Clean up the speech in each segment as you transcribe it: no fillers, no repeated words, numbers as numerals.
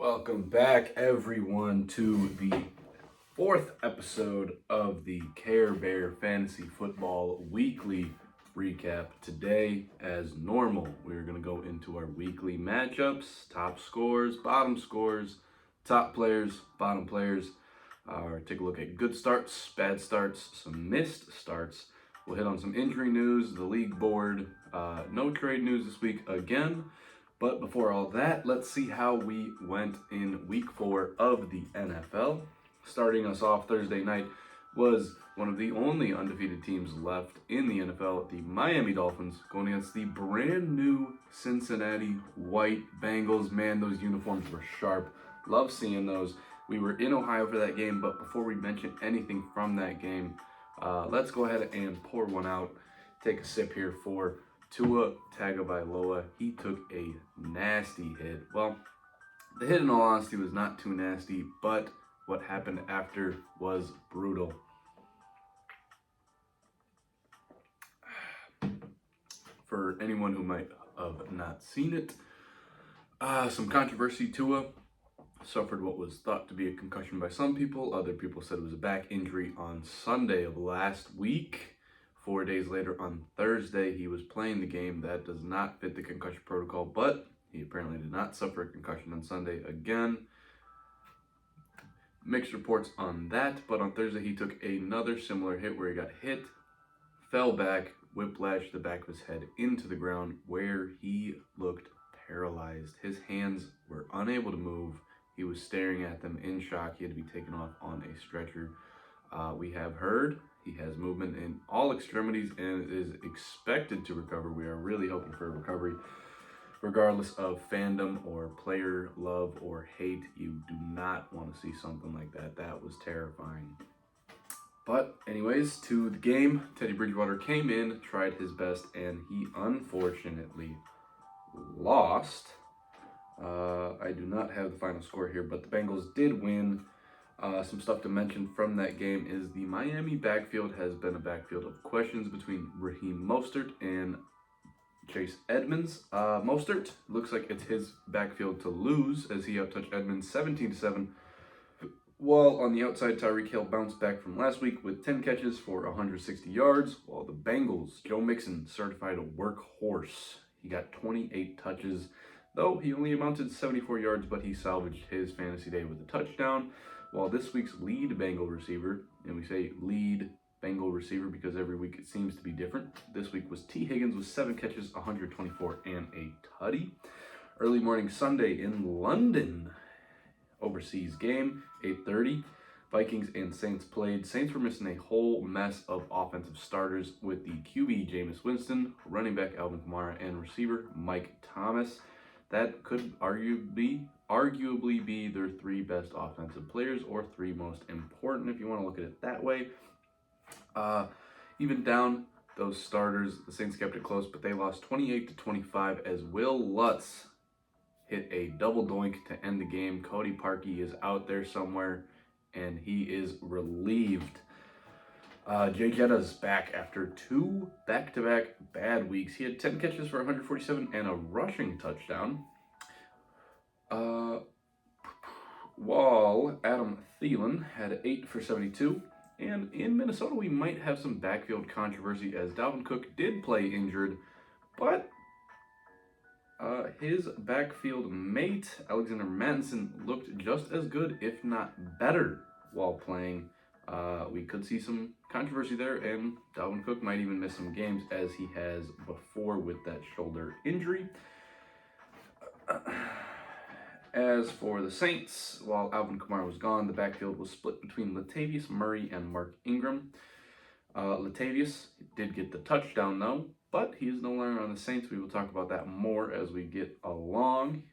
Welcome back, everyone, to the fourth episode of the Care Bear Fantasy Football Weekly Recap. Today, as normal, we're going to go into our weekly matchups, top scores, bottom scores, top players, bottom players. Take a look at good starts, bad starts, some missed starts. We'll hit on some injury news, the league board, no trade news this week again. But before all that, let's see how we went in week 4 of the NFL. Starting us off Thursday night was one of the only undefeated teams left in the NFL, the Miami Dolphins, going against the brand new Cincinnati White Bengals. Man, those uniforms were sharp. Love seeing those. We were in Ohio for that game, but before we mention anything from that game, let's go ahead and pour one out. Take a sip here for Tua Tagovailoa. He took a nasty hit. Well, the hit, in all honesty, was not too nasty, but what happened after was brutal. For anyone who might have not seen it, some controversy. Tua suffered what was thought to be a concussion by some people. Other people said it was a back injury on Sunday of last week. 4 days later, on Thursday, he was playing the game. That does not fit the concussion protocol, but he apparently did not suffer a concussion on Sunday again. Mixed reports on that, but on Thursday, he took another similar hit where he got hit, fell back, whiplashed the back of his head into the ground, where he looked paralyzed. His hands were unable to move. He was staring at them in shock. He had to be taken off on a stretcher. We have heard he has movement in all extremities and is expected to recover. We are really hoping for a recovery. Regardless of fandom or player love or hate, you do not want to see something like that. That was terrifying. But anyways, to the game, Teddy Bridgewater came in, tried his best, and he unfortunately lost. I do not have the final score here, but the Bengals did win. Some stuff to mention from that game is the Miami backfield has been a backfield of questions between Raheem Mostert and Chase Edmonds. Mostert looks like it's his backfield to lose as he outtouched Edmonds 17-7. While on the outside, Tyreek Hill bounced back from last week with 10 catches for 160 yards. While the Bengals, Joe Mixon, certified a workhorse. He got 28 touches, though he only amounted to 74 yards, but he salvaged his fantasy day with a touchdown. While this week's lead Bengal receiver, and we say lead Bengal receiver because every week it seems to be different, this week was T. Higgins with 7 catches, 124, and a tutty. Early morning Sunday in London, overseas game, 8:30. Vikings and Saints played. Saints were missing a whole mess of offensive starters with the QB Jameis Winston, running back Alvin Kamara, and receiver Mike Thomas. That could arguably be their 3 best offensive players or 3 most important if you want to look at it that way. Even down those starters, the Saints kept it close, but they lost 28-25 as Will Lutz hit a double doink to end the game. Cody Parkey is out there somewhere, and he is relieved. Jay Jetta's back after 2 back-to-back bad weeks. He had 10 catches for 147 and a rushing touchdown. While Adam Thielen had 8 for 72. And in Minnesota, we might have some backfield controversy as Dalvin Cook did play injured, but his backfield mate, Alexander Mattison, looked just as good, if not better, while playing. We could see some controversy there, and Dalvin Cook might even miss some games as he has before with that shoulder injury. As for the Saints, while Alvin Kamara was gone, the backfield was split between Latavius Murray and Mark Ingram. Latavius did get the touchdown, though, but he is no longer on the Saints. We will talk about that more as we get along.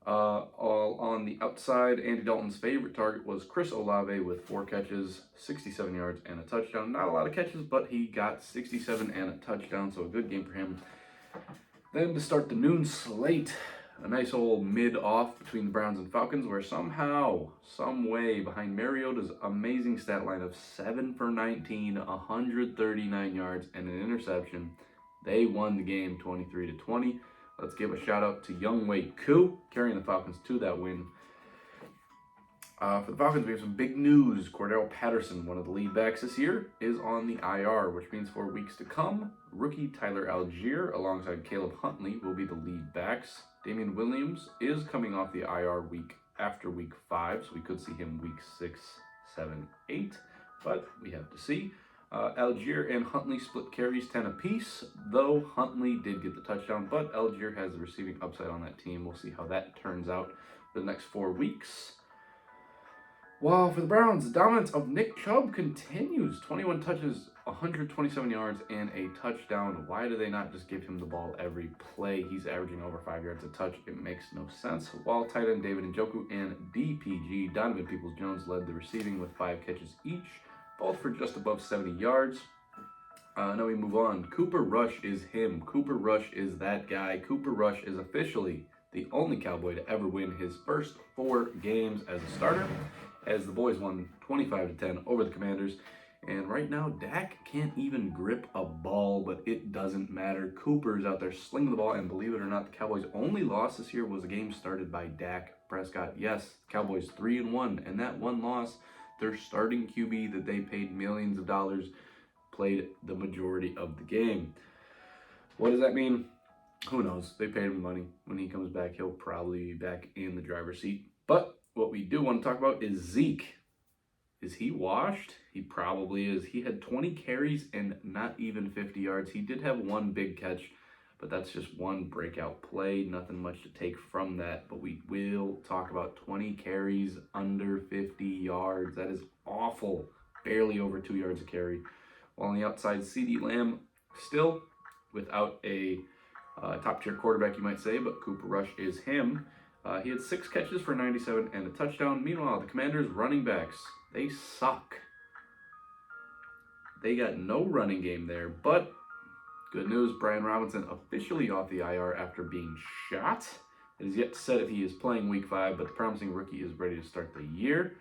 All on the outside, Andy Dalton's favorite target was Chris Olave with 4 catches, 67 yards, and a touchdown. Not a lot of catches, but he got 67 and a touchdown, so a good game for him. Then to start the noon slate, a nice old mid-off between the Browns and Falcons, where somehow, some way, behind Mariota's amazing stat line of 7 for 19, 139 yards, and an interception, they won the game 23-20. Let's give a shout out to Younghoe Koo, carrying the Falcons to that win. For the Falcons, we have some big news. Cordell Patterson, one of the lead backs this year, is on the IR, which means for weeks to come, rookie Tyler Algier alongside Caleb Huntley will be the lead backs. Damian Williams is coming off the IR week after week 5, so we could see him week 6, 7, 8, but we have to see. Algier and Huntley split carries 10 apiece, though Huntley did get the touchdown, but Algier has the receiving upside on that team. We'll see how that turns out for the next 4 weeks. While for the Browns, the dominance of Nick Chubb continues. 21 touches, 127 yards, and a touchdown. Why do they not just give him the ball every play? He's averaging over 5 yards a touch. It makes no sense. While tight end David Njoku and DPG, Donovan Peoples-Jones, led the receiving with 5 catches each, both for just above 70 yards. Now we move on. Cooper Rush is him. Cooper Rush is that guy. Cooper Rush is officially the only Cowboy to ever win his first 4 games as a starter, as the boys won 25-10 over the Commanders. And right now, Dak can't even grip a ball, but it doesn't matter. Cooper's out there slinging the ball, and believe it or not, the Cowboys' only loss this year was a game started by Dak Prescott. Yes, Cowboys 3-1, and that one loss, their starting QB that they paid millions of dollars played the majority of the game. What does that mean? Who knows? They paid him money. When he comes back, he'll probably be back in the driver's seat. But what we do want to talk about is Zeke. Is he washed? He probably is. He had 20 carries and not even 50 yards. He did have one big catch, but that's just one breakout play. Nothing much to take from that. But we will talk about 20 carries under 50 yards. That is awful. Barely over 2 yards a carry. While on the outside, CeeDee Lamb still without a top-tier quarterback, you might say, but Cooper Rush is him. He had 6 catches for 97 and a touchdown. Meanwhile, the Commanders' running backs, they suck. They got no running game there, but good news, Brian Robinson officially off the IR after being shot. It is yet to set if he is playing week 5, but the promising rookie is ready to start the year.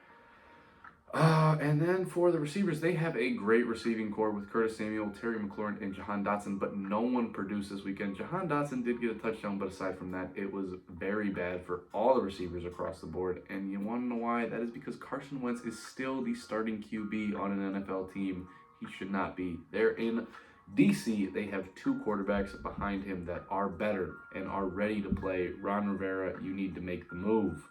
And then for the receivers, they have a great receiving core with Curtis Samuel, Terry McLaurin, and Jahan Dotson, but no one produced this weekend. Jahan Dotson did get a touchdown, but aside from that, it was very bad for all the receivers across the board. And you want to know why? That is because Carson Wentz is still the starting QB on an NFL team. He should not be. They're in DC. They have 2 quarterbacks behind him that are better and are ready to play. Ron Rivera, you need to make the move.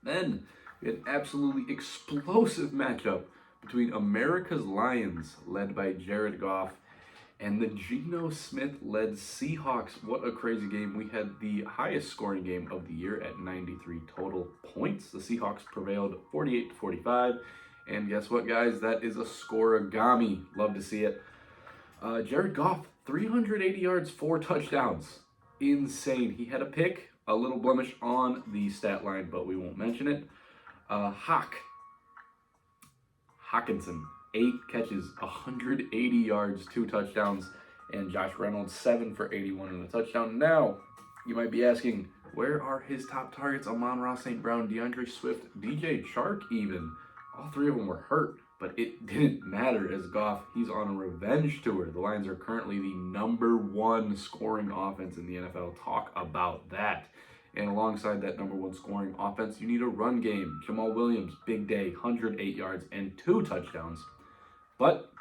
Then we had an absolutely explosive matchup between America's Lions, led by Jared Goff, and the Geno Smith-led Seahawks. What a crazy game. We had the highest scoring game of the year at 93 total points. The Seahawks prevailed 48-45. And guess what, guys? That is a scoregami. Love to see it. Jared Goff, 380 yards, 4 touchdowns. Insane. He had a pick, a little blemish on the stat line, but we won't mention it. Hockenson, 8 catches, 180 yards, 2 touchdowns, and Josh Reynolds, 7 for 81 and a touchdown. Now, you might be asking, where are his top targets? Amon-Ra St. Brown, DeAndre Swift, DJ Chark even. All 3 of them were hurt, but it didn't matter as Goff, he's on a revenge tour. The Lions are currently the #1 scoring offense in the NFL. Talk about that. And alongside that #1 scoring offense, you need a run game. Jamal Williams, big day, 108 yards and 2 touchdowns. But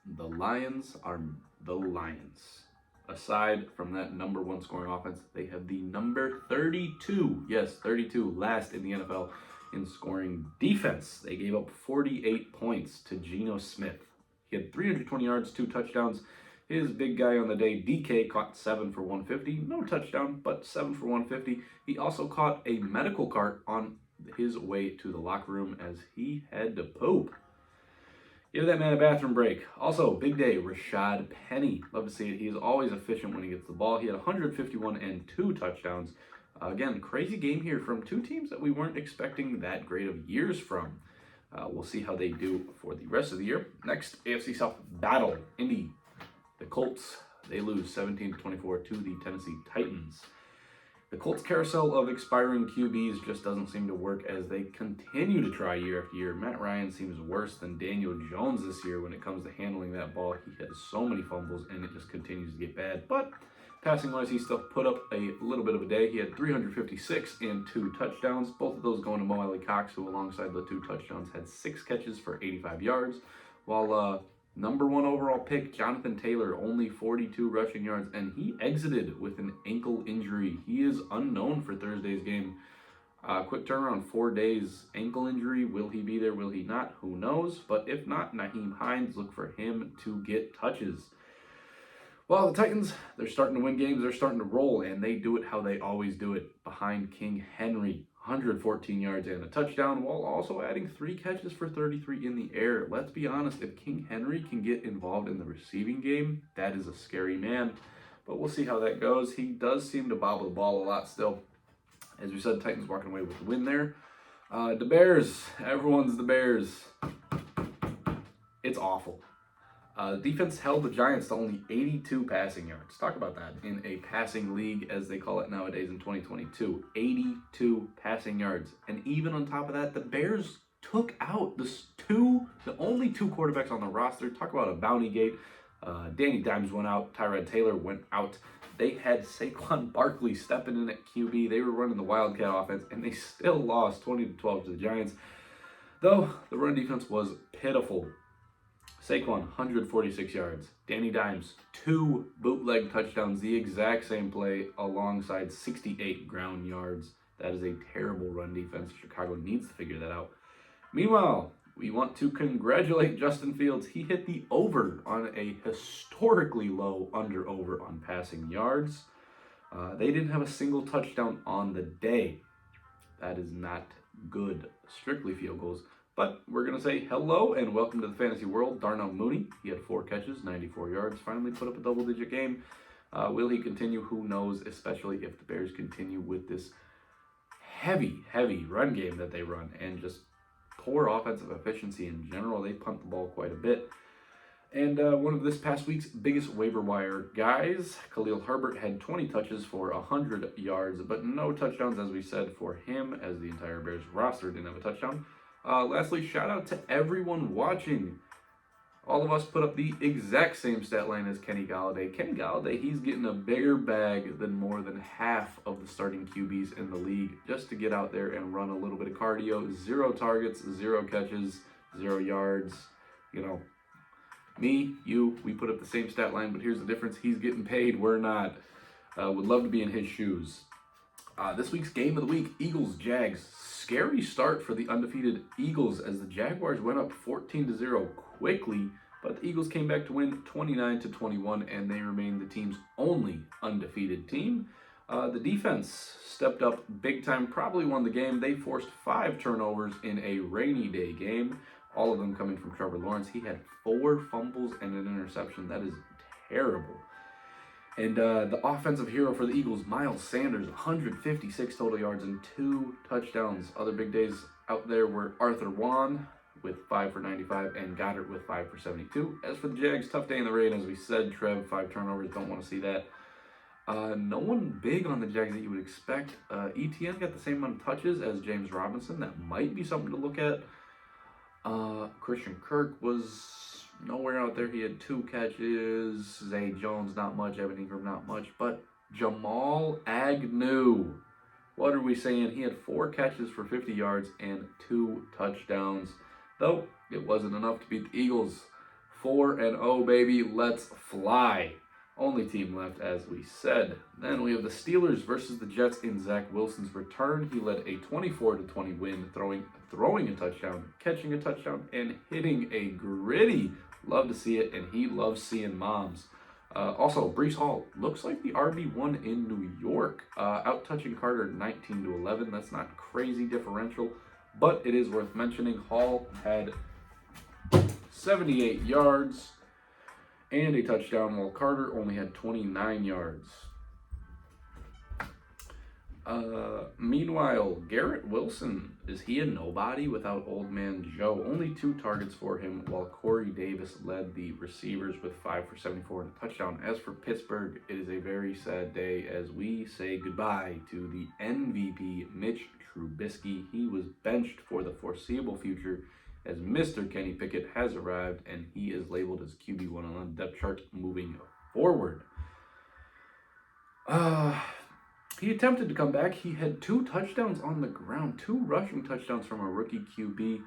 the Lions are the Lions. Aside from that #1 scoring offense, they have the number 32, yes, 32, last in the NFL in scoring defense. They gave up 48 points to Geno Smith. He had 320 yards, 2 touchdowns. His big guy on the day, DK, caught 7 for 150. No touchdown, but 7 for 150. He also caught a medical cart on his way to the locker room as he had to poop. Give that man a bathroom break. Also, big day, Rashad Penny. Love to see it. He is always efficient when he gets the ball. He had 151 and 2 touchdowns. Again, crazy game here from 2 teams that we weren't expecting that great of years from. We'll see how they do for the rest of the year. Next, AFC South battle. Indy. The Colts, they lose 17-24 to the Tennessee Titans. The Colts carousel of expiring QBs just doesn't seem to work as they continue to try year after year. Matt Ryan seems worse than Daniel Jones this year when it comes to handling that ball. He has so many fumbles and it just continues to get bad. But passing-wise, he still put up a little bit of a day. He had 356 and 2 touchdowns, both of those going to Mo Alley-Cox, who alongside the 2 touchdowns had 6 catches for 85 yards, while number 1 overall pick, Jonathan Taylor, only 42 rushing yards, and he exited with an ankle injury. He is unknown for Thursday's game. Quick turnaround, 4 days, ankle injury. Will he be there? Will he not? Who knows? But if not, Nyheim Hines, look for him to get touches. Well, the Titans, they're starting to win games. They're starting to roll, and they do it how they always do it, behind King Henry. 114 yards and a touchdown, while also adding 3 catches for 33 in the air. Let's be honest, if King Henry can get involved in the receiving game, that is a scary man. But we'll see how that goes. He does seem to bobble the ball a lot still. As we said, Titans walking away with the win there. The Bears, everyone's the Bears. It's awful. Defense held the Giants to only 82 passing yards. Talk about that in a passing league, as they call it nowadays in 2022. 82 passing yards. And even on top of that, the Bears took out the only 2 quarterbacks on the roster. Talk about a bounty gate. Danny Dimes went out. Tyrod Taylor went out. They had Saquon Barkley stepping in at QB. They were running the Wildcat offense, and they still lost 20-12 to the Giants. Though the run defense was pitiful. Saquon, 146 yards. Danny Dimes, 2 bootleg touchdowns, the exact same play, alongside 68 ground yards. That is a terrible run defense. Chicago needs to figure that out. Meanwhile, we want to congratulate Justin Fields. He hit the over on a historically low under-over on passing yards. They didn't have a single touchdown on the day. That is not good. Strictly field goals. But we're going to say hello and welcome to the fantasy world. Darnell Mooney, he had 4 catches, 94 yards, finally put up a double-digit game. Will he continue? Who knows, especially if the Bears continue with this heavy run game that they run and just poor offensive efficiency in general. They punt the ball quite a bit. And one of this past week's biggest waiver wire guys, Khalil Herbert, had 20 touches for 100 yards, but no touchdowns, as we said, for him, as the entire Bears roster didn't have a touchdown. Lastly, shout out to everyone watching. All of us put up the exact same stat line as Kenny Golladay. Kenny Golladay, he's getting a bigger bag than more than half of the starting QBs in the league just to get out there and run a little bit of cardio. 0 targets, 0 catches, 0 yards. You know, me, you, we put up the same stat line, but here's the difference. He's getting paid, we're not. Would love to be in his shoes. This week's game of the week, Eagles-Jags. Scary start for the undefeated Eagles as the Jaguars went up 14-0 quickly, but the Eagles came back to win 29-21, and they remain the team's only undefeated team. The defense stepped up big time, probably won the game. They forced 5 turnovers in a rainy day game, all of them coming from Trevor Lawrence. He had 4 fumbles and an interception. That is terrible. And the offensive hero for the Eagles, Miles Sanders, 156 total yards and 2 touchdowns. Other big days out there were Arthur Wan with 5 for 95 and Goddard with 5 for 72. As for the Jags, tough day in the rain, as we said. Trev, 5 turnovers, don't want to see that. No one big on the Jags that you would expect. ETN got the same amount of touches as James Robinson. That might be something to look at. Christian Kirk was nowhere out there. He had 2 catches. Zay Jones, not much. Evan Ingram, not much. But Jamal Agnew, what are we saying? He had 4 catches for 50 yards and 2 touchdowns. Though it wasn't enough to beat the Eagles. 4-0, baby. Let's fly. Only team left, as we said. Then we have the Steelers versus the Jets in Zach Wilson's return. He led a 24-20 win, throwing a touchdown, catching a touchdown, and hitting a gritty. Love to see it, and he loves seeing moms. Also, Breece Hall looks like the RB1 in New York, out-touching Carter 19-11. That's not crazy differential, but it is worth mentioning. Hall had 78 yards and a touchdown, while Carter only had 29 yards. Meanwhile, Garrett Wilson, is he a nobody without old man Joe? Only 2 targets for him, while Corey Davis led the receivers with 5 for 74 and a touchdown. As for Pittsburgh, it is a very sad day as we say goodbye to the MVP, Mitch Trubisky. He was benched for the foreseeable future as Mr. Kenny Pickett has arrived, and he is labeled as QB1 on the depth chart moving forward. He attempted to come back. He had 2 touchdowns on the ground, 2 rushing touchdowns from a rookie QB.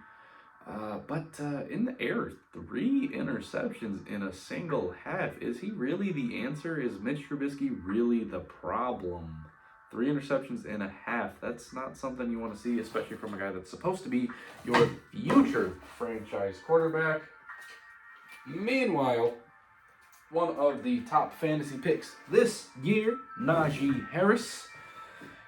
But in the air, 3 interceptions in a single half. Is he really the answer? Is Mitch Trubisky really the problem? 3 interceptions in a half. That's not something you want to see, especially from a guy that's supposed to be your future franchise quarterback. Meanwhile, one of the top fantasy picks this year, Najee Harris,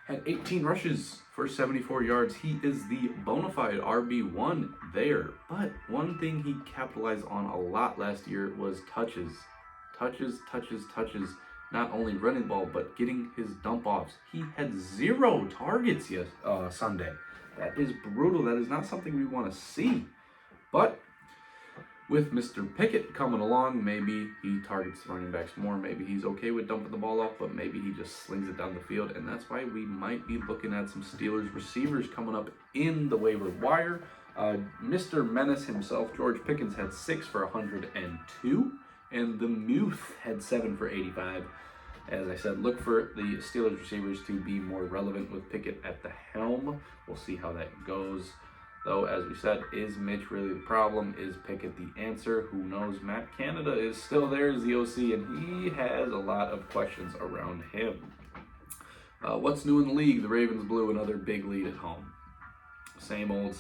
had 18 rushes for 74 yards. He is the bona fide RB1 there. But one thing he capitalized on a lot last year was touches. Touches. Not only running the ball, but getting his dump offs. He had 0 targets Sunday. That is brutal. That is not something we want to see. But with Mr. Pickett coming along, maybe he targets the running backs more. Maybe he's okay with dumping the ball off, but maybe he just slings it down the field. And that's why we might be looking at some Steelers receivers coming up in the waiver wire. Mr. Menace himself, George Pickens, had 6 for 102. And the Muth had 7 for 85. As I said, look for the Steelers receivers to be more relevant with Pickett at the helm. We'll see how that goes. Though, as we said, is Mitch really the problem? Is Pickett the answer? Who knows? Matt Canada is still there as the OC, and he has a lot of questions around him. What's new in the league? The Ravens blew another big lead at home. Same old.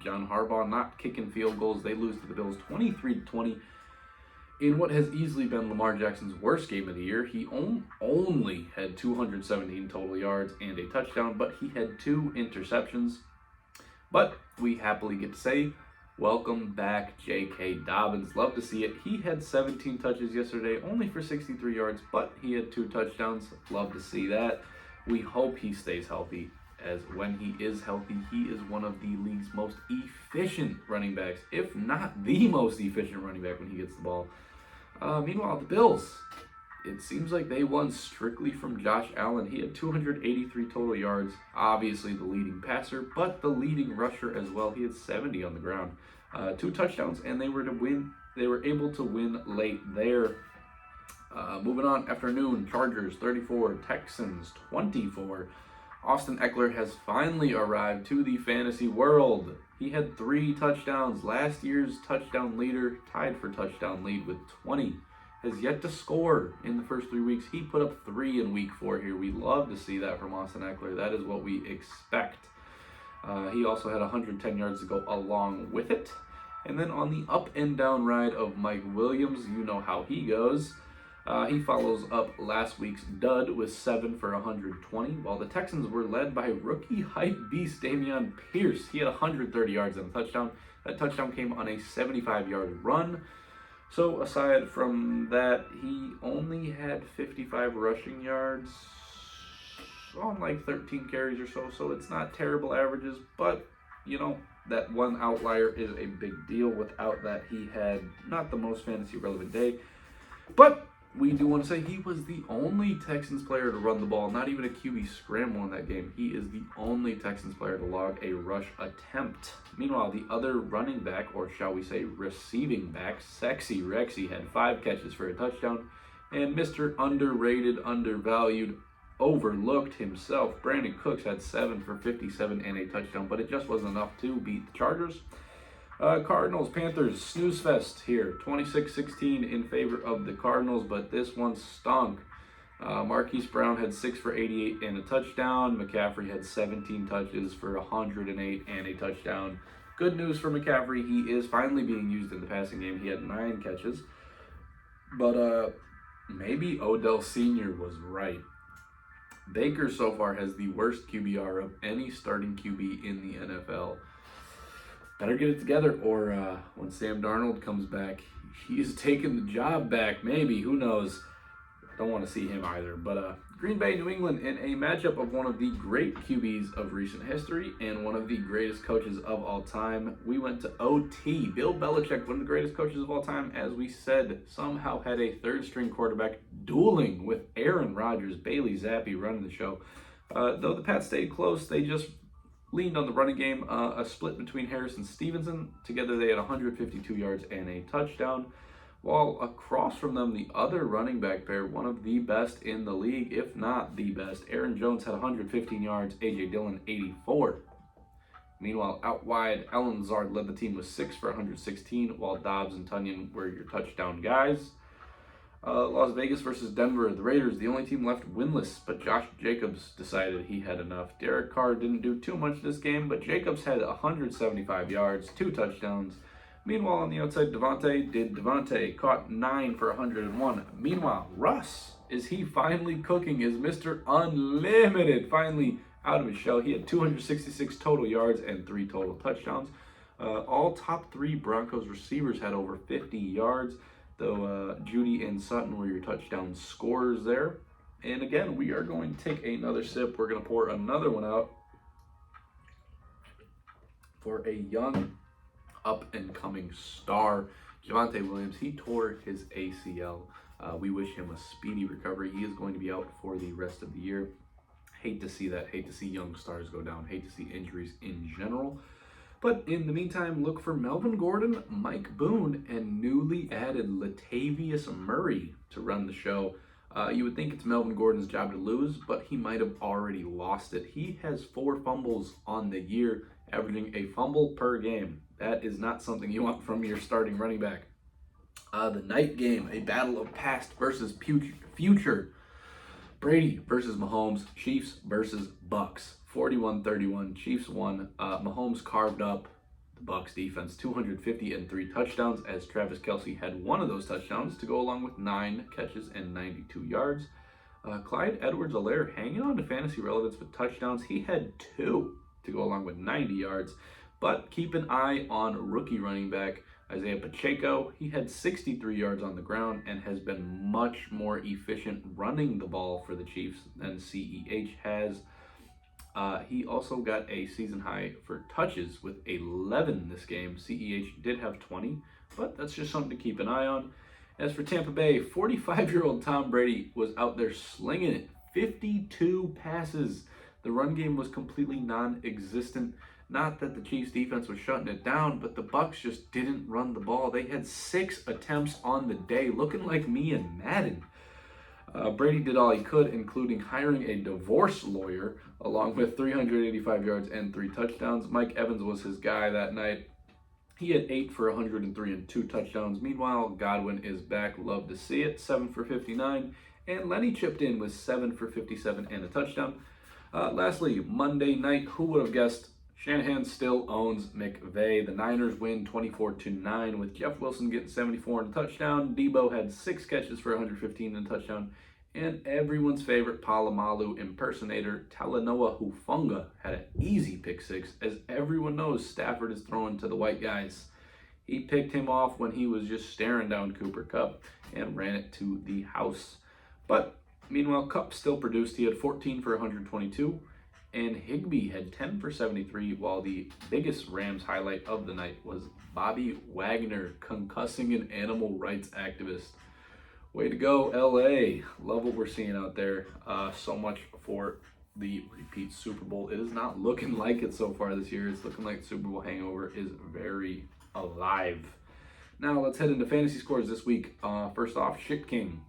John Harbaugh not kicking field goals. They lose to the Bills 23-20. In what has easily been Lamar Jackson's worst game of the year, he only had 217 total yards and a touchdown, but he had 2 interceptions. But we happily get to say, welcome back, J.K. Dobbins. Love to see it. He had 17 touches yesterday, only for 63 yards, but he had 2 touchdowns. Love to see that. We hope he stays healthy, as when he is healthy, he is one of the league's most efficient running backs, if not the most efficient running back when he gets the ball. Meanwhile, the Bills, it seems like they won strictly from Josh Allen. He had 283 total yards, obviously the leading passer, but the leading rusher as well. He had 70 on the ground, 2 touchdowns, and they were able to win late there. Moving on, afternoon, Chargers 34, Texans 24. Austin Eckler has finally arrived to the fantasy world. He had 3 touchdowns. Last year's touchdown leader, tied for touchdown lead with 20. Has yet to score in the first 3 weeks. He put up 3 in week 4 here. We love to see that from Austin Eckler. That is what we expect. He also had 110 yards to go along with it. And then on the up and down ride of Mike Williams, you know how he goes. He follows up last week's dud with 7 for 120, while the Texans were led by rookie hype beast Dameon Pierce. He had 130 yards and a touchdown. That touchdown came on a 75-yard run. So aside from that, he only had 55 rushing yards on like 13 carries or so. So it's not terrible averages, but you know, that one outlier is a big deal. Without that, he had not the most fantasy relevant day. But we do want to say he was the only Texans player to run the ball, not even a QB scramble in that game. He is the only Texans player to log a rush attempt. Meanwhile, the other running back, or shall we say receiving back, Sexy Rexy, had 5 catches for a touchdown. And Mr. Underrated, undervalued, overlooked himself, Brandon Cooks, had 7 for 57 and a touchdown, but it just wasn't enough to beat the Chargers. Cardinals, Panthers, snooze fest here. 26-16 in favor of the Cardinals, but this one stunk. Marquise Brown had 6 for 88 and a touchdown. McCaffrey had 17 touches for 108 and a touchdown. Good news for McCaffrey. He is finally being used in the passing game. He had 9 catches. But maybe Odell Sr. was right. Baker so far has the worst QBR of any starting QB in the NFL. Better get it together, or when Sam Darnold comes back, he's taking the job back, maybe, who knows. don't want to see him either. But Green Bay, New England in a matchup of one of the great QBs of recent history and one of the greatest coaches of all time. We went to OT. Bill Belichick, one of the greatest coaches of all time, as we said, somehow had a third-string quarterback dueling with Aaron Rodgers, Bailey Zappi running the show. Though the Pats stayed close, they just leaned on the running game, a split between Harris and Stevenson. Together they had 152 yards and a touchdown. While across from them, the other running back pair, one of the best in the league, if not the best, Aaron Jones had 115 yards, A.J. Dillon 84. Meanwhile, out wide, Allen Lazard led the team with 6 for 116, while Dobbs and Tonyan were your touchdown guys. Las Vegas versus Denver. The Raiders, the only team left winless, but Josh Jacobs decided he had enough. Derek Carr didn't do too much this game, but Jacobs had 175 yards, 2 touchdowns. Meanwhile, on the outside, Devontae caught 9 for 101. Meanwhile, Russ, is he finally cooking? Is Mr. Unlimited finally out of his shell? He had 266 total yards and 3 total touchdowns. All top 3 Broncos receivers had over 50 yards, though Judy and Sutton were your touchdown scorers there. And again, we are going to take another sip. We're going to pour another one out for a young up-and-coming star, Javonte Williams. He tore his ACL. We wish him a speedy recovery. He is going to be out for the rest of the year. Hate to see that. Hate to see young stars go down. Hate to see injuries in general. But in the meantime, look for Melvin Gordon, Mike Boone, and newly added Latavius Murray to run the show. You would think it's Melvin Gordon's job to lose, but he might have already lost it. He has 4 fumbles on the year, averaging a fumble per game. That is not something you want from your starting running back. The night game, a battle of past versus future. Brady versus Mahomes, Chiefs versus Bucks. 41-31, Chiefs won. Mahomes carved up the Bucks defense, 253 touchdowns, as Travis Kelce had one of those touchdowns to go along with 9 catches and 92 yards. Clyde Edwards-Helaire hanging on to fantasy relevance with touchdowns. He had 2 to go along with 90 yards. But keep an eye on rookie running back Isaiah Pacheco. He had 63 yards on the ground and has been much more efficient running the ball for the Chiefs than CEH has. He also got a season high for touches with 11 this game. CEH did have 20, but that's just something to keep an eye on. As for Tampa Bay, 45-year-old Tom Brady was out there slinging it. 52 passes. The run game was completely non-existent. Not that the Chiefs defense was shutting it down, but the Bucks just didn't run the ball. They had 6 attempts on the day, looking like me in Madden. Brady did all he could, including hiring a divorce lawyer, along with 385 yards and 3 touchdowns. Mike Evans was his guy that night. He had 8 for 103 and 2 touchdowns. Meanwhile, Godwin is back. Love to see it. 7 for 59. And Lenny chipped in with 7 for 57 and a touchdown. Lastly, Monday night, who would have guessed? Shanahan still owns McVay. The Niners win 24-9 with Jeff Wilson getting 74 and a touchdown. Debo had 6 catches for 115 and a touchdown. And everyone's favorite Palomalu impersonator, Talanoa Hufanga, had an easy pick 6. As everyone knows, Stafford is throwing to the white guys. He picked him off when he was just staring down Cooper Kupp and ran it to the house. But meanwhile, Kupp still produced. He had 14 for 122. And Higbee had 10 for 73, while the biggest Rams highlight of the night was Bobby Wagner concussing an animal rights activist. Way to go, LA. Love what we're seeing out there. So much for the repeat Super Bowl. It is not looking like it so far this year. It's looking like Super Bowl hangover is very alive. Now let's head into fantasy scores this week. First off, Shit King.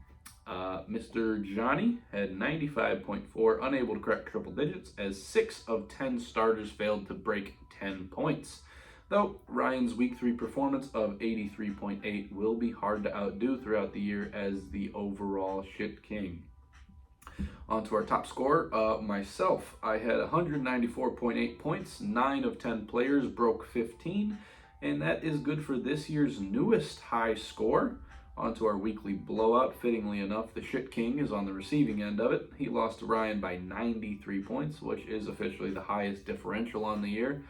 Mr. Johnny had 95.4, unable to crack triple digits, as 6 of 10 starters failed to break 10 points. Though Ryan's Week 3 performance of 83.8 will be hard to outdo throughout the year as the overall Shit King. On to our top scorer, myself. I had 194.8 points, 9 of 10 players broke 15, and that is good for this year's newest high score. On to our weekly blowout. Fittingly enough, the Shit King is on the receiving end of it. He lost to Ryan by 93 points, which is officially the highest differential on the year.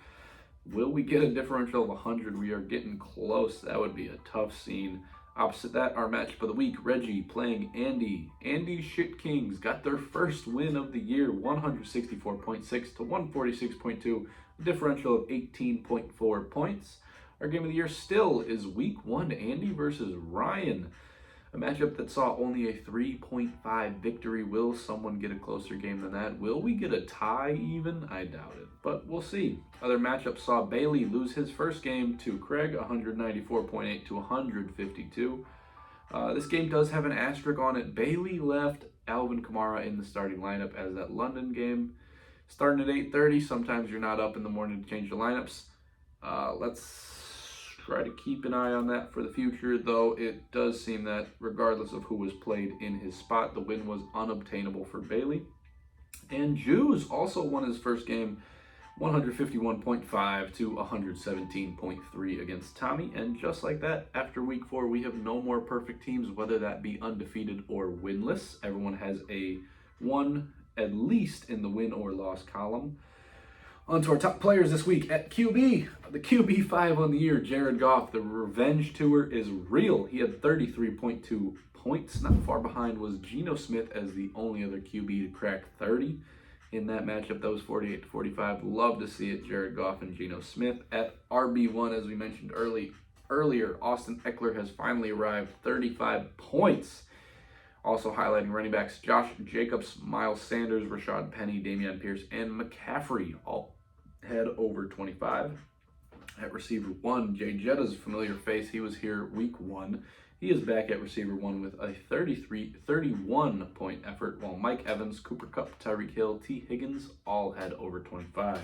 Will we get a differential of 100? We are getting close. That would be a tough scene. Opposite that, our matchup of the week, Reggie playing Andy. Andy Shit Kings got their first win of the year, 164.6 to 146.2, a differential of 18.4 points. Our game of the year still is week 1, Andy versus Ryan. A matchup that saw only a 3.5 victory. Will someone get a closer game than that? Will we get a tie even? I doubt it, but we'll see. Other matchups saw Bailey lose his first game to Craig, 194.8 to 152. This game does have an asterisk on it. Bailey left Alvin Kamara in the starting lineup as that London game. Starting at 8:30, sometimes you're not up in the morning to change the lineups. Let's try to keep an eye on that for the future, though it does seem that regardless of who was played in his spot, the win was unobtainable for Bailey. And Jews also won his first game, 151.5 to 117.3 against Tommy. And just like that, after week 4, we have no more perfect teams, whether that be undefeated or winless. Everyone has a 1 at least in the win or loss column. On to our top players this week at QB. The QB5 on the year, Jared Goff. The revenge tour is real. He had 33.2 points. Not far behind was Geno Smith as the only other QB to crack 30. In that matchup, that was 48-45. Love to see it, Jared Goff and Geno Smith. At RB1, as we mentioned earlier, Austin Eckler has finally arrived, 35 points. Also highlighting running backs, Josh Jacobs, Miles Sanders, Rashad Penny, Dameon Pierce, and McCaffrey all had over 25. At receiver 1, Jay Jetta's familiar face. He was here week 1. He is back at receiver 1 with a 31-point effort, while Mike Evans, Cooper Kupp, Tyreek Hill, T. Higgins all had over 25.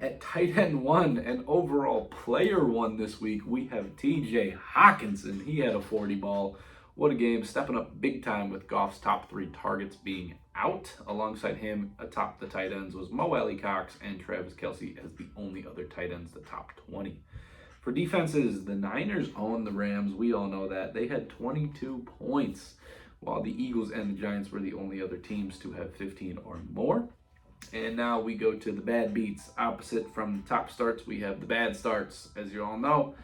At tight end 1 and overall player 1 this week, we have T.J. Hockenson. He had a 40 ball. What a game, stepping up big time with Goff's top 3 targets being out. Alongside him, atop the tight ends was Mo Alley-Cox and Travis Kelce as the only other tight ends, the top 20. For defenses, the Niners owned the Rams. We all know that. They had 22 points, while the Eagles and the Giants were the only other teams to have 15 or more. And now we go to the bad beats. Opposite from the top starts, we have the bad starts. As you all know,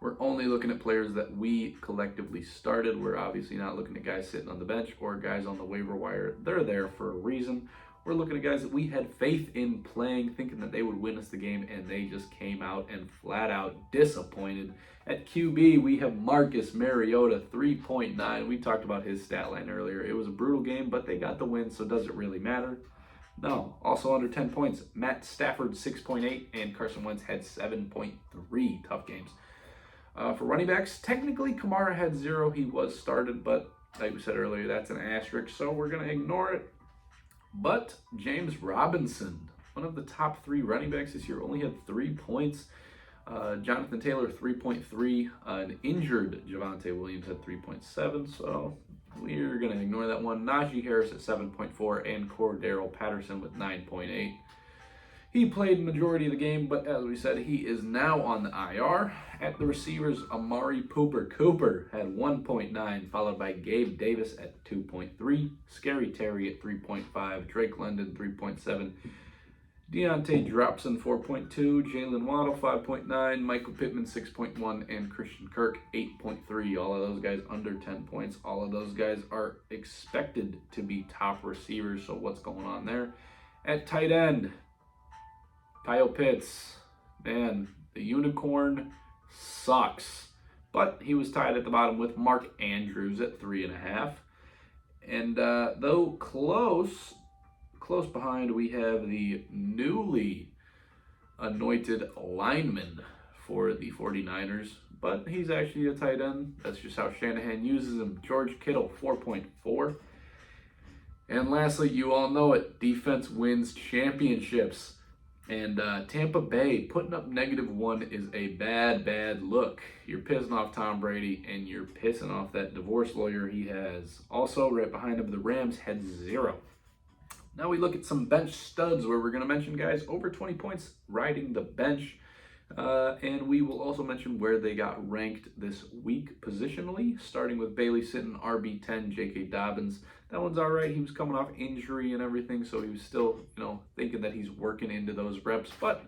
we're only looking at players that we collectively started. We're obviously not looking at guys sitting on the bench or guys on the waiver wire. They're there for a reason. We're looking at guys that we had faith in playing, thinking that they would win us the game, and they just came out and flat out disappointed. At QB, we have Marcus Mariota, 3.9. We talked about his stat line earlier. It was a brutal game, but they got the win, so does it really matter? No. Also under 10 points, Matt Stafford, 6.8, and Carson Wentz had 7.3. Tough games. For running backs, technically Kamara had 0. He was started, but like we said earlier, that's an asterisk, so we're going to ignore it. But James Robinson, one of the top 3 running backs this year, only had 3 points. Jonathan Taylor, 3.3. An injured Javonte Williams had 3.7, so we're going to ignore that one. Najee Harris at 7.4, and Cordero Patterson with 9.8. He played the majority of the game, but as we said, he is now on the IR. At the receivers, Amari Cooper had 1.9, followed by Gabe Davis at 2.3, Scary Terry at 3.5, Drake London 3.7, Deontay Dropson 4.2, Jalen Waddle 5.9, Michael Pittman 6.1, and Christian Kirk 8.3. All of those guys under 10 points. All of those guys are expected to be top receivers, so what's going on there? At tight end, Kyle Pitts, man, the unicorn sucks. But he was tied at the bottom with Mark Andrews at 3.5. And though close behind, we have the newly anointed lineman for the 49ers. But he's actually a tight end. That's just how Shanahan uses him. George Kittle, 4.4. And lastly, you all know it, defense wins championships. And Tampa Bay putting up -1 is a bad look. You're pissing off Tom Brady, and you're pissing off that divorce lawyer he has. Also, right behind him, the Rams had 0. Now we look at some bench studs where we're going to mention guys over 20 points riding the bench. And we will also mention where they got ranked this week positionally, starting with Bailey sitting RB10, J.K. Dobbins. That one's all right. He was coming off injury and everything, so he was still, thinking that he's working into those reps. But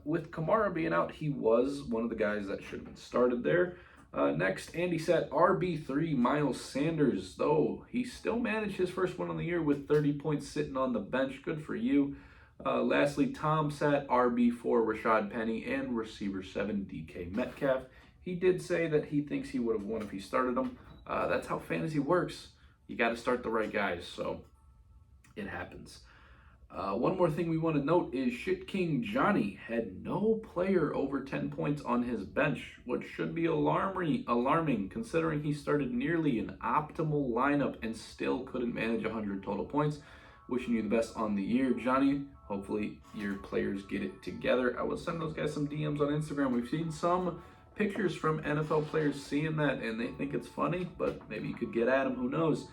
with Kamara being out, he was one of the guys that should have been started there. Next, Andy sat RB3 Miles Sanders, though he still managed his first one on the year with 30 points sitting on the bench. Good for you. Lastly, Tom sat RB4 Rashad Penny and receiver 7 DK Metcalf. He did say that he thinks he would have won if he started them. That's how fantasy works. You got to start the right guys, so it happens. One more thing we want to note is Shit King Johnny had no player over 10 points on his bench, which should be alarming considering he started nearly an optimal lineup and still couldn't manage 100 total points. Wishing you the best on the year, Johnny. Hopefully your players get it together. I will send those guys some DMs on Instagram. We've seen some pictures from NFL players seeing that and they think it's funny, but maybe you could get at them, who knows.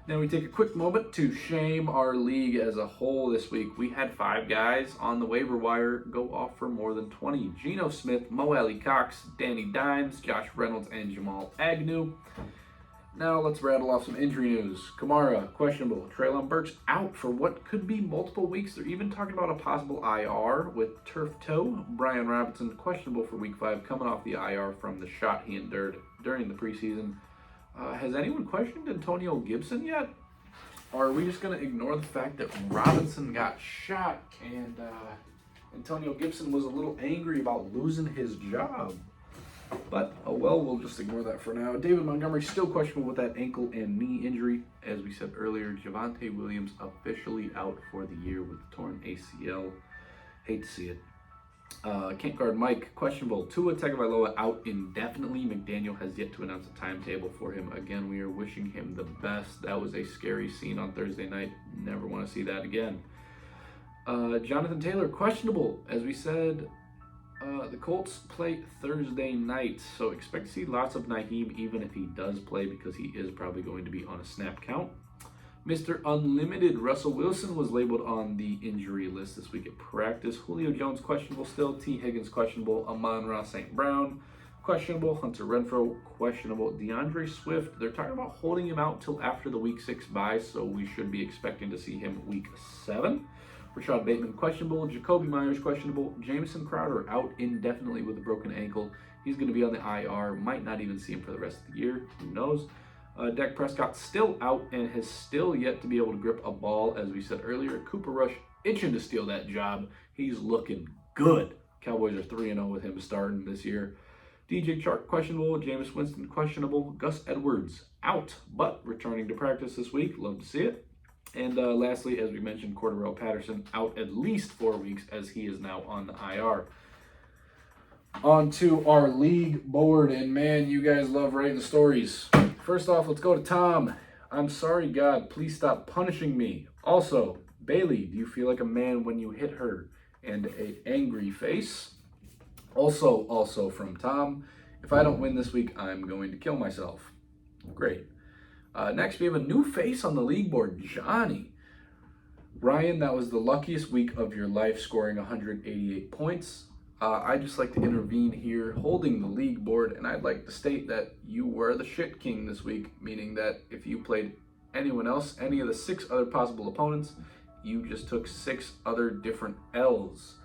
Now we take a quick moment to shame our league as a whole this week. We had 5 guys on the waiver wire go off for more than 20. Geno Smith, Mo Alley Cox, Danny Dimes, Josh Reynolds, and Jamal Agnew. Now let's rattle off some injury news. Kamara, questionable. Treylon Burks out for what could be multiple weeks. They're even talking about a possible IR with turf toe. Brian Robinson, questionable for week 5, coming off the IR from the shot he endured during the preseason. Has anyone questioned Antonio Gibson yet? Or are we just going to ignore the fact that Robinson got shot and Antonio Gibson was a little angry about losing his job? But, oh well, we'll just ignore that for now. David Montgomery still questionable with that ankle and knee injury. As we said earlier, Javonte Williams officially out for the year with torn ACL. Hate to see it. Can't guard Mike, questionable. Tua Tagovailoa out indefinitely. McDaniel has yet to announce a timetable for him. Again, we are wishing him the best. That was a scary scene on Thursday night. Never want to see that again. Jonathan Taylor, questionable. As we said, the Colts play Thursday night, so expect to see lots of Naheem even if he does play because he is probably going to be on a snap count. Mr. Unlimited Russell Wilson was labeled on the injury list this week at practice. Julio Jones questionable still. T. Higgins questionable. Amon-Ra St. Brown questionable. Hunter Renfrow questionable. DeAndre Swift, they're talking about holding him out till after the week 6 bye, so we should be expecting to see him week 7. Rashad Bateman questionable. Jacoby Myers questionable. Jamison Crowder out indefinitely with a broken ankle. He's going to be on the IR. Might not even see him for the rest of the year. Who knows? Dak Prescott still out and has still yet to be able to grip a ball. As we said earlier, Cooper Rush itching to steal that job. He's looking good. Cowboys are 3-0 with him starting this year. DJ Chark questionable. Jameis Winston questionable. Gus Edwards out, but returning to practice this week. Love to see it. And lastly, as we mentioned, Cordarrelle Patterson out at least 4 weeks as he is now on the IR. On to our league board, and man, you guys love writing the stories. First off, let's go to Tom. I'm sorry, God, please stop punishing me. Also, Bailey, do you feel like a man when you hit her? And an angry face. Also from Tom, if I don't win this week, I'm going to kill myself. Great. Next, we have a new face on the league board, Johnny. Ryan, that was the luckiest week of your life, scoring 188 points. I'd just like to intervene here, holding the league board, and I'd like to state that you were the shit king this week, meaning that if you played anyone else, any of the 6 other possible opponents, you just took 6 other different L's.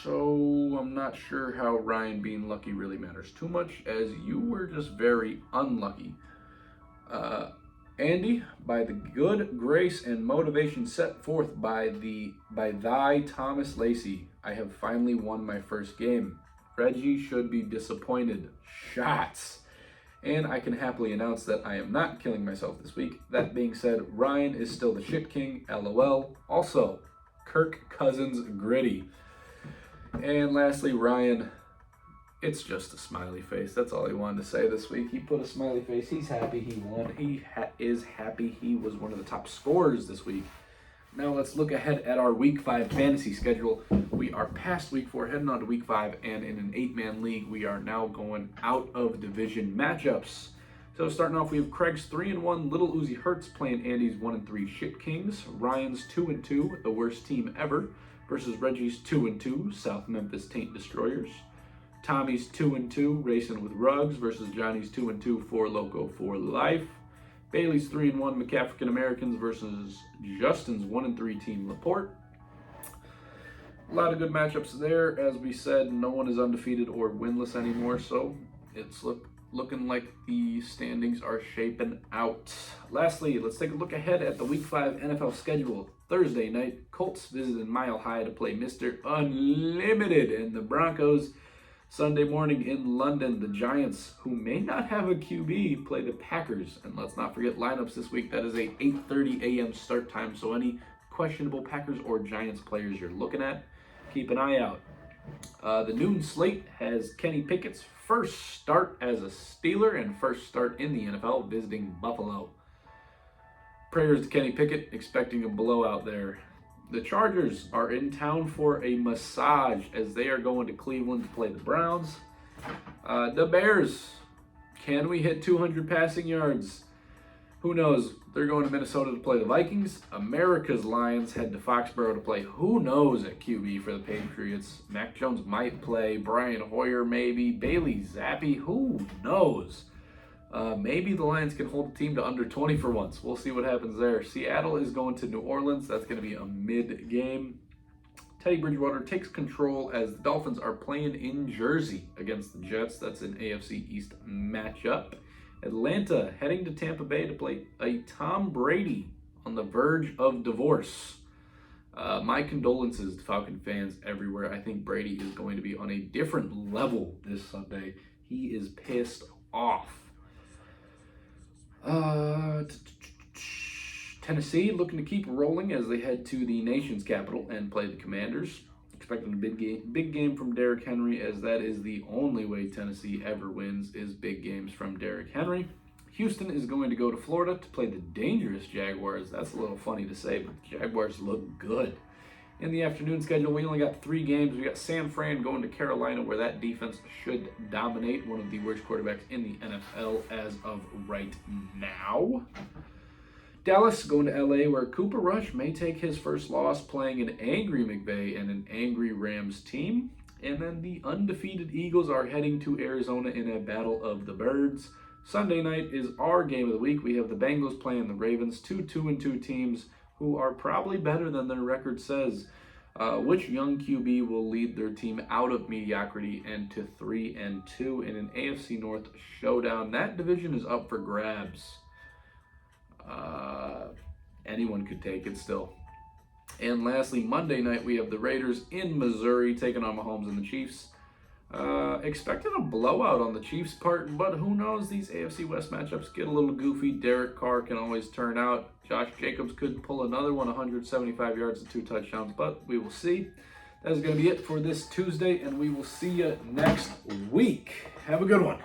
So I'm not sure how Ryan being lucky really matters too much, as you were just very unlucky. Andy, by the good grace and motivation set forth by thy Thomas Lacey, I have finally won my first game. Reggie should be disappointed. Shots. And I can happily announce that I am not killing myself this week. That being said, Ryan is still the shit king, LOL. Also, Kirk Cousins gritty. And lastly, Ryan, it's just a smiley face. That's all he wanted to say this week. He put a smiley face. He's happy he won. He is happy he was one of the top scorers this week. Now let's look ahead at our Week 5 fantasy schedule. We are past Week 4, heading on to Week 5, and in an 8-man league, we are now going out of division matchups. So starting off, we have Craig's 3-1 Little Uzi Hurts playing Andy's 1-3 Shit Kings. Ryan's 2-2, the worst team ever, versus Reggie's 2-2 South Memphis Taint Destroyers. Tommy's 2-2 Racing with Rugs versus Johnny's 2-2 Four Loco for Life. Bailey's 3-1 McAfrican Americans versus Justin's 1-3 Team Laporte. A lot of good matchups there. As we said, no one is undefeated or winless anymore, so it's looking like the standings are shaping out. Lastly, let's take a look ahead at the Week 5 NFL schedule. Thursday night, Colts visited Mile High to play Mr. Unlimited and the Broncos. Sunday morning in London, the Giants, who may not have a QB, play the Packers. And let's not forget lineups this week. That is a 8:30 a.m. start time, so any questionable Packers or Giants players you're looking at, keep an eye out. The noon slate has Kenny Pickett's first start as a Steeler and first start in the NFL visiting Buffalo. Prayers to Kenny Pickett, expecting a blowout there. The Chargers are in town for a massage as they are going to Cleveland to play the Browns. The Bears, can we hit 200 passing yards? Who knows? They're going to Minnesota to play the Vikings. America's Lions head to Foxborough to play who knows at QB for the Patriots. Mac Jones might play. Brian Hoyer maybe. Bailey Zappi, who knows? Maybe the Lions can hold the team to under 20 for once. We'll see what happens there. Seattle is going to New Orleans. That's going to be a mid-game. Teddy Bridgewater takes control as the Dolphins are playing in Jersey against the Jets. That's an AFC East matchup. Atlanta heading to Tampa Bay to play a Tom Brady on the verge of divorce. My condolences to Falcon fans everywhere. I think Brady is going to be on a different level this Sunday. He is pissed off. Tennessee looking to keep rolling as they head to the nation's capital and play the Commanders. Expecting a big game from Derrick Henry, as that is the only way Tennessee ever wins, is big games from Derrick Henry. Houston is going to go to Florida to play the dangerous Jaguars. That's a little funny to say, but the Jaguars look good. In the afternoon schedule, we only got 3 games. We got San Fran going to Carolina, where that defense should dominate, one of the worst quarterbacks in the NFL as of right now. Dallas going to LA, where Cooper Rush may take his first loss playing an angry McVay and an angry Rams team. And then the undefeated Eagles are heading to Arizona in a battle of the birds. Sunday night is our game of the week. We have the Bengals playing the Ravens, 2-2-2 teams who are probably better than their record says. Which young QB will lead their team out of mediocrity and to 3-2 in an AFC North showdown? That division is up for grabs. Anyone could take it still. And lastly, Monday night, we have the Raiders in Missouri taking on Mahomes and the Chiefs. Expecting a blowout on the Chiefs' part, but who knows? These AFC West matchups get a little goofy. Derek Carr can always turn out. Josh Jacobs could pull another one, 175 yards and 2 touchdowns, but we will see. That is going to be it for this Tuesday, and we will see you next week. Have a good one.